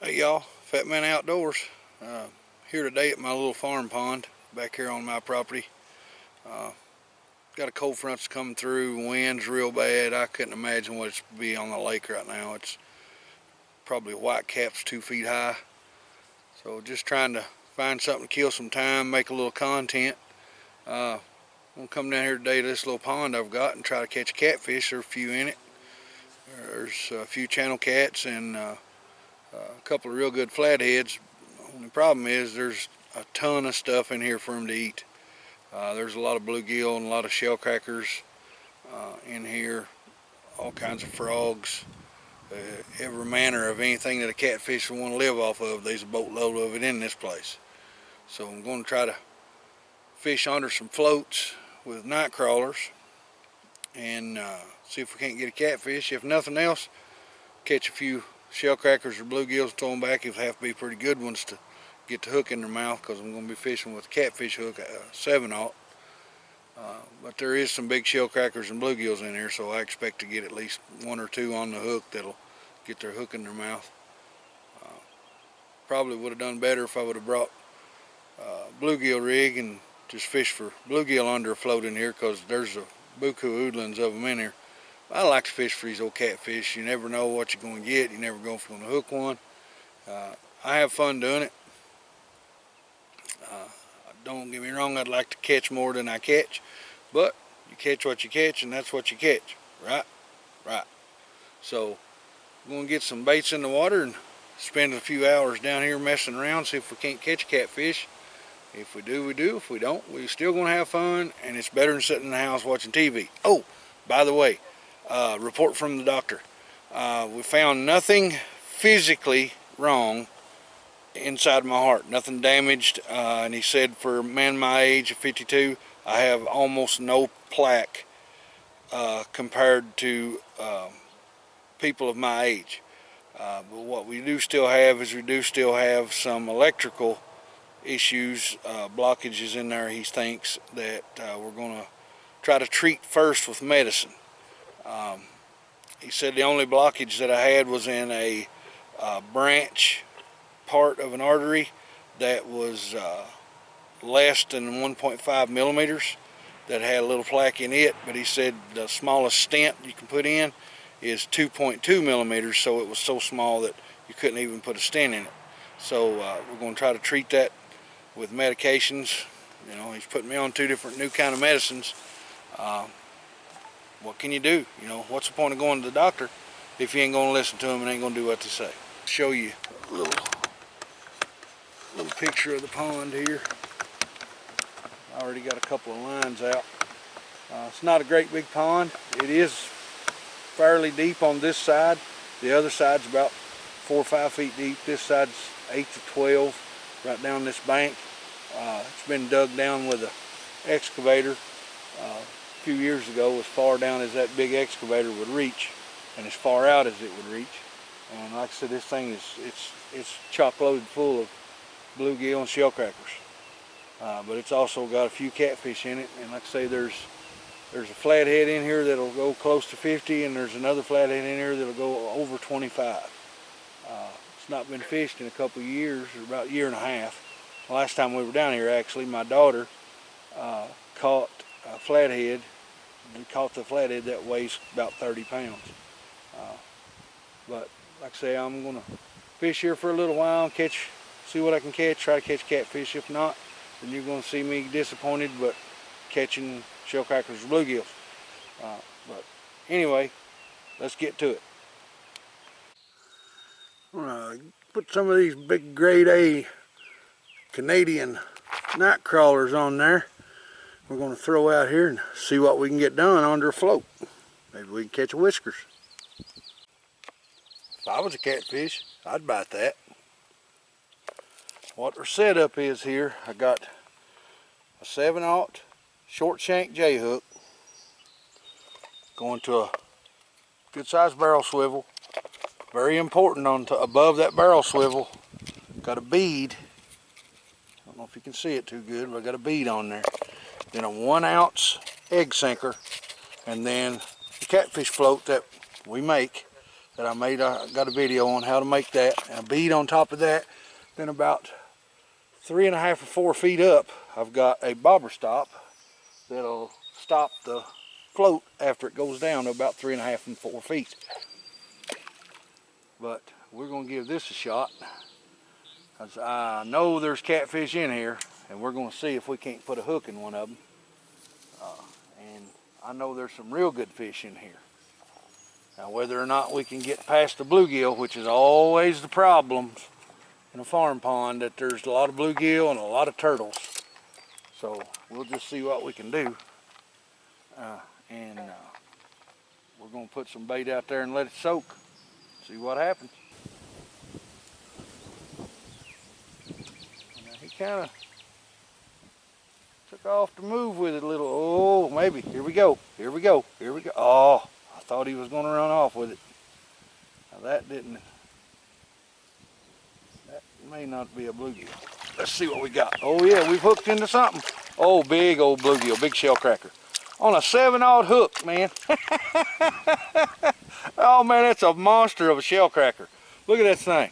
Hey y'all, Fat Man Outdoors. Here today at my little farm pond back here on my property. Got a cold front's coming through, wind's real bad. I couldn't imagine what it's be on the lake right now. It's probably white caps 2 feet high. So just trying to find something to kill some time, make a little content. I'm gonna come down here today to this little pond I've got and try to catch a catfish. There's a few in it. There's a few channel cats and a couple of real good flatheads. The only problem is there's a ton of stuff in here for them to eat. There's a lot of bluegill and a lot of shell crackers in here, all kinds of frogs, every manner of anything that a catfish will want to live off of. There's a boatload of it in this place. So I'm going to try to fish under some floats with night crawlers and see if we can't get a catfish. If nothing else, catch a few shell crackers or bluegills, throw them back. If they have to be pretty good ones to get the hook in their mouth, because I'm going to be fishing with a catfish hook, 7/0. But there is some big shell crackers and bluegills in here, so I expect to get at least 1 or 2 on the hook that'll get their hook in their mouth. Probably would have done better if I would have brought a bluegill rig and just fished for bluegill under a float in here, because there's a buku oodlings of them in here. I like to fish for these old catfish. You never know what you're going to get. You never know if you're going to hook one. I have fun doing it. Don't get me wrong, I'd like to catch more than I catch, but you catch what you catch, and that's what you catch, right? Right. So I'm going to get some baits in the water and spend a few hours down here messing around, see if we can't catch catfish. If we do, we do. If we don't, we're still going to have fun, and it's better than sitting in the house watching TV. Oh, by the way, report from the doctor. We found nothing physically wrong inside my heart, nothing damaged, and he said for a man my age of 52, I have almost no plaque compared to people of my age. But what we do still have is we do still have some electrical issues, blockages in there, he thinks, that we're going to try to treat first with medicine. He said the only blockage that I had was in a branch part of an artery that was less than 1.5 millimeters, that had a little plaque in it, but he said the smallest stent you can put in is 2.2 millimeters, so it was so small that you couldn't even put a stent in it. So we're going to try to treat that with medications. You know, he's putting me on 2 different new kind of medicines. What can you do? You know, what's the point of going to the doctor if you ain't going to listen to them and ain't going to do what they say? Show you a little picture of the pond here. I already got a couple of lines out. It's not a great big pond. It is fairly deep on this side. The other side's about 4 or 5 feet deep. This side's 8 to 12 right down this bank. It's been dug down with an excavator a few years ago, as far down as that big excavator would reach, and as far out as it would reach. And like I said, this thing is it's chock loaded full of bluegill and shell crackers, but it's also got a few catfish in it. And like I say, there's a flathead in here that'll go close to 50, and there's another flathead in here that'll go over 25. It's not been fished in a couple of years, or about a year and a half. The last time we were down here, actually, my daughter caught a flathead. We caught the flathead that weighs about 30 pounds. But like I say, I'm gonna fish here for a little while, see what I can catch, try to catch catfish. If not, then you're gonna see me disappointed, but catching shell crackers or bluegills. But anyway, let's get to it. I'm gonna put some of these big grade A Canadian night crawlers on there. We're gonna throw out here and see what we can get done under a float. Maybe we can catch a whiskers. If I was a catfish, I'd bite that. What our setup is here, I got a 7/0 short shank J hook going to a good sized barrel swivel. Very important, above that barrel swivel, got a bead. I don't know if you can see it too good, but I got a bead on there. Then a 1 ounce egg sinker, and then the catfish float that we make that I made. I got a video on how to make that, and a bead on top of that. Then about 3.5 or 4 feet up, I've got a bobber stop that'll stop the float after it goes down to about 3.5 and 4 feet. But we're gonna give this a shot, because I know there's catfish in here, and we're gonna see if we can't put a hook in one of them. And I know there's some real good fish in here. Now, whether or not we can get past the bluegill, which is always the problem in a farm pond, that there's a lot of bluegill and a lot of turtles. So we'll just see what we can do. We're gonna put some bait out there and let it soak. See what happens. Now, he kind of took off to move with it a little. Oh, maybe. Here we go. Here we go. Here we go. Oh, I thought he was going to run off with it. Now that didn't. That may not be a bluegill. Let's see what we got. Oh yeah, we've hooked into something. Oh, big old bluegill, big shell cracker. On a 7/0 hook, man. Oh man, that's a monster of a shell cracker. Look at that thing.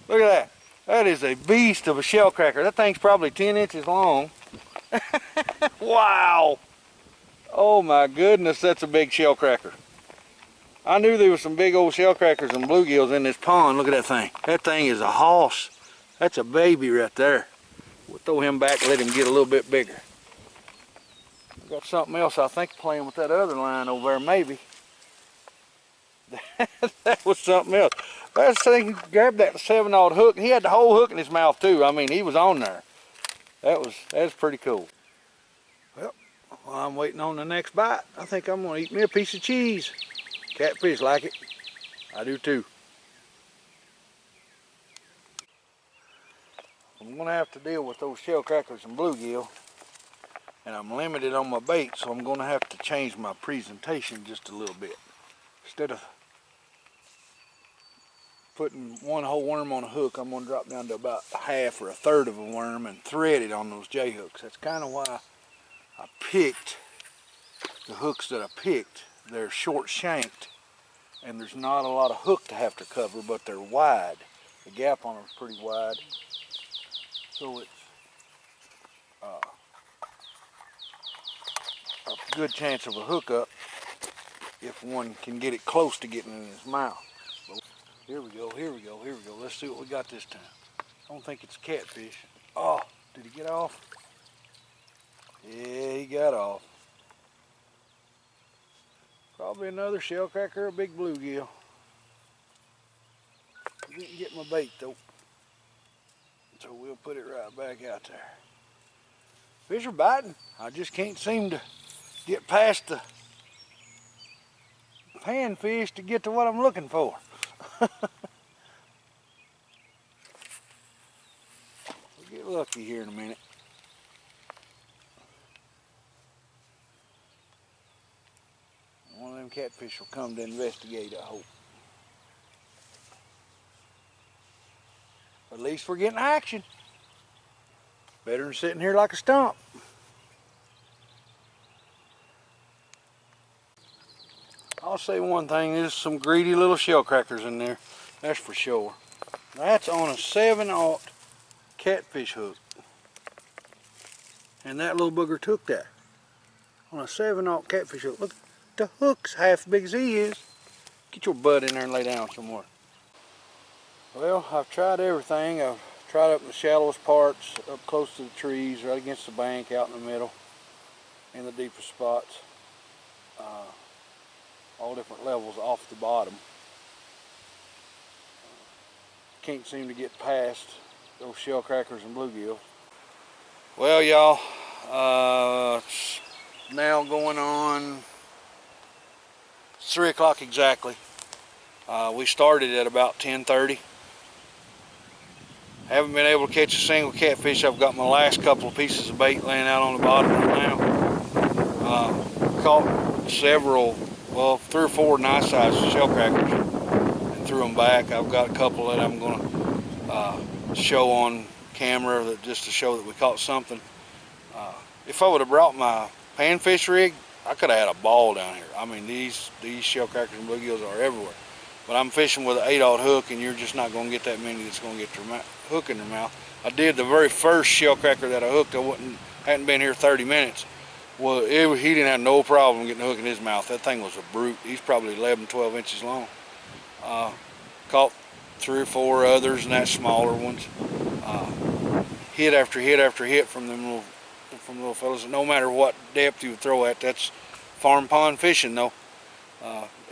Look at that. That is a beast of a shell cracker. That thing's probably 10 inches long. Wow. Oh my goodness, that's a big shell cracker. I knew there was some big old shell crackers and bluegills in this pond. Look at that thing. That thing is a hoss. That's a baby right there. We'll throw him back and let him get a little bit bigger. I got something else I think playing with that other line over there, maybe. That was something else. That thing grabbed that 7/0 hook, and he had the whole hook in his mouth too. I mean, he was on there. That's pretty cool. Well, while I'm waiting on the next bite, I think I'm gonna eat me a piece of cheese. Catfish like it. I do too. I'm gonna have to deal with those shell crackers and bluegill, and I'm limited on my bait, so I'm gonna have to change my presentation just a little bit. Instead of putting one whole worm on a hook, I'm gonna drop down to about a half or a third of a worm and thread it on those J hooks. That's kind of why I picked the hooks that I picked. They're short shanked, and there's not a lot of hook to have to cover, but they're wide. The gap on them is pretty wide, so it's a good chance of a hookup if one can get it close to getting in his mouth. So here we go, here we go, here we go. Let's see what we got this time. I don't think it's a catfish. Oh, did he get off? Yeah, he got off. Probably another shell cracker or a big bluegill. I didn't get my bait though, so we'll put it right back out there. Fish are biting. I just can't seem to get past the panfish to get to what I'm looking for. We'll get lucky here in a minute. One of them catfish will come to investigate, I hope. At least we're getting action. Better than sitting here like a stump. I'll say one thing, there's some greedy little shell crackers in there. That's for sure. That's on a 7/0 catfish hook. And that little booger took that. On a 7/0 catfish hook. Look, the hook's half as big as he is. Get your butt in there and lay down somewhere. Well, I've tried everything. I've tried up in the shallowest parts, up close to the trees, right against the bank, out in the middle, in the deepest spots. All different levels off the bottom. Can't seem to get past those shell crackers and bluegill. Well, y'all, it's now going on 3 o'clock exactly. We started at about 10:30. Haven't been able to catch a single catfish. I've got my last couple of pieces of bait laying out on the bottom right now. Caught several, well, 3 or 4 nice sized shell crackers and threw them back. I've got a couple that I'm going to show on camera just to show that we caught something. If I would have brought my panfish rig, I could have had a ball down here. I mean, these shell crackers and bluegills are everywhere. But I'm fishing with an 8/0 hook, and you're just not going to get that many that's going to get their hook in their mouth. I did the very first shell cracker that I hooked. Hadn't been here 30 minutes. Well, he didn't have no problem getting the hook in his mouth. That thing was a brute. He's probably 11, 12 inches long. Caught 3 or 4 others, and that's smaller ones. Hit after hit after hit from little fellas. No matter what depth you would throw at, that's farm pond fishing, though.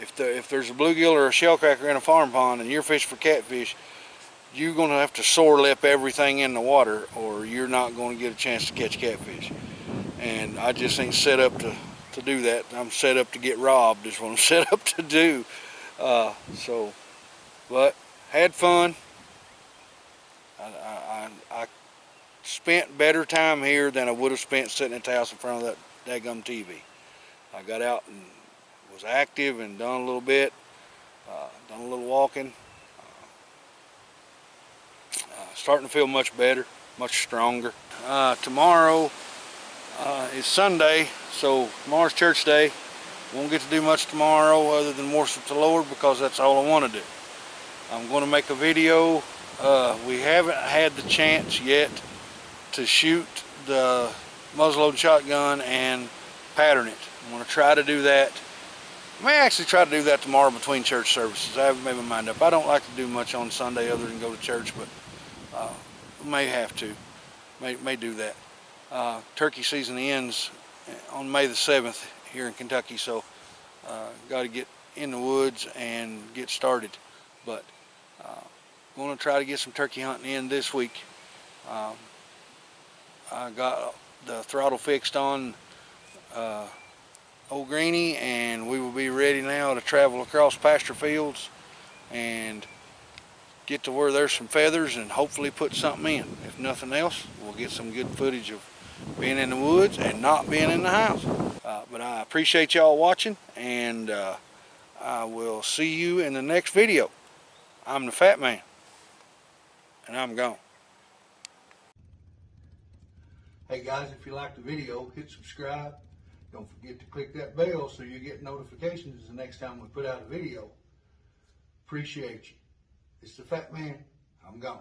If there's a bluegill or a shell cracker in a farm pond and you're fishing for catfish, you're going to have to sore lip everything in the water, or you're not going to get a chance to catch catfish. And I just ain't set up to do that. I'm set up to get robbed is what I'm set up to do. But had fun. I spent better time here than I would have spent sitting at the house in front of that daggum TV. I got out and was active and done a little bit, done a little walking. Starting to feel much better, much stronger. Tomorrow is Sunday, so tomorrow's church day. Won't get to do much tomorrow other than worship the Lord, because that's all I want to do. I'm going to make a video. We haven't had the chance yet to shoot the muzzleloading shotgun and pattern it. I'm going to try to do that. I may actually try to do that tomorrow between church services. I haven't made my mind up. I don't like to do much on Sunday other than go to church, but may have to. May do that. Turkey season ends on May the 7th here in Kentucky, so got to get in the woods and get started. But going to try to get some turkey hunting in this week. I got the throttle fixed on old Greenie, and we will be ready now to travel across pasture fields and get to where there's some feathers and hopefully put something in. If nothing else, we'll get some good footage of being in the woods and not being in the house. But I appreciate y'all watching, and I will see you in the next video. I'm the Fat Man, and I'm gone. Hey guys, if you liked the video, hit subscribe. Don't forget to click that bell so you get notifications the next time we put out a video. Appreciate you. It's the Fat Man. I'm gone.